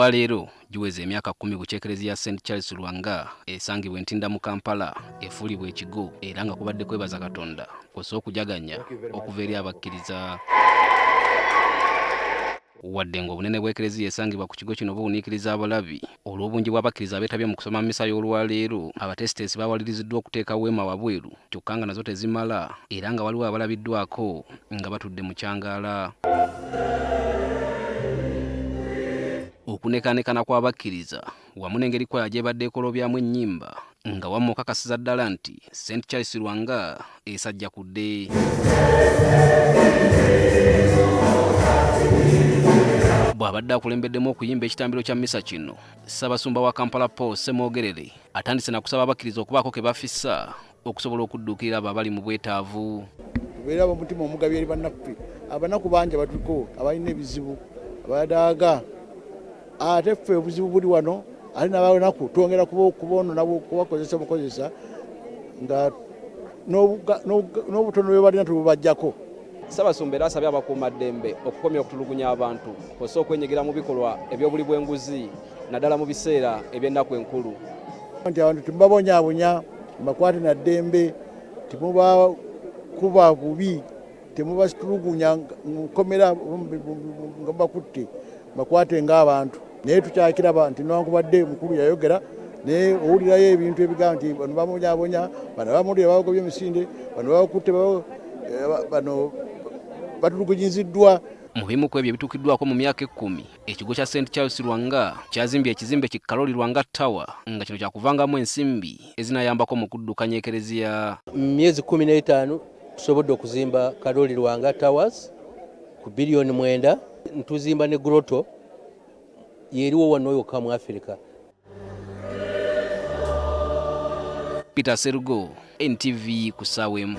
Olwaleero giweze emyaka 10 ku kyekereziya St. Charles Lwanga esangibwa Ntinda mu Kampala efuulibwa ekigo era nga kubadde kwebaza Katonda kw'ossa okujaganya okuva eri abakkiriza. Wadde ng'obunene bw'ekereziya esangibwa ku kigo kino buwuniikiriza abalabi olw'obungi bw'abakkiriza abeetabye mu kusoma mmisa y'olwaleero, abatesiteesi baawaliriziddwa okuteeka weema wabweru kyokka nga nazo tezimala era nga waliwo abalabiddwako nga batudde mu kyangaala. Okunekanekana kw'abakkiriza wamu n'engeri kwaya gy'ebadde ekolobyamu ennyimba nga wamma okakasiza ddala nti St. Charles Lwanga esajja kudde. Bw'abadde akulembeddemu okuyimba ekitambiro kya mmisa kino, Ssaabasumba wa Kampala Paul Ssemwogerere atandise na kusaba abakkiriza okubaako ke bafissa okusobola okudduukirira abo abali mu bwetaavu. Tubeera omutima omugabi eri bannaffe, abanaku bangi abatuliko abalina ebizibu abadaaga ate ffe obuzibu buli wano ali n'abanaku twongera kubono nabo kubakozesa nga n'obutono bwe balina tububajjako. Ssaabasumba era asabye abakuumaddembe okukomya okutulugunya abantu kw'ossa okwenyigira mu bikolwa eby'obuli bw'enguzi naddala mu biseera eby'ennaku enkulu. Nti abantu temubabonyaabonya, mubakwate na ddembe, temubakuba bubi, temubasitulugunya nkomera nga bakutte, bakwate ng'abantu. Naye tukyakiraba nti newankubadde mukulu yayogera naye owulirayo ebintu ebigamba nti bano bamubonyabonya, bano bamulira babagobye emisinde, bano babakutte, bano batulugunyiziddwa. Mu bimu ku ebyo ebituukiddwako mu myaka 10, ekigo kya St. Charles Lwanga kyazimbye ekizimbe ki Karoli Lwanga Tower nga kino kyakuvangamu ensimbi ezinayambako mu kuddukanya ekereziya. Myezi 15 tusobodde okuzimba Karoli Lwanga Towers ku biliyoni 9, ntuzimba ne Grotto yeriwo wano yokka mu Africa. Peter Serugo, NTV ku ssaawa emu.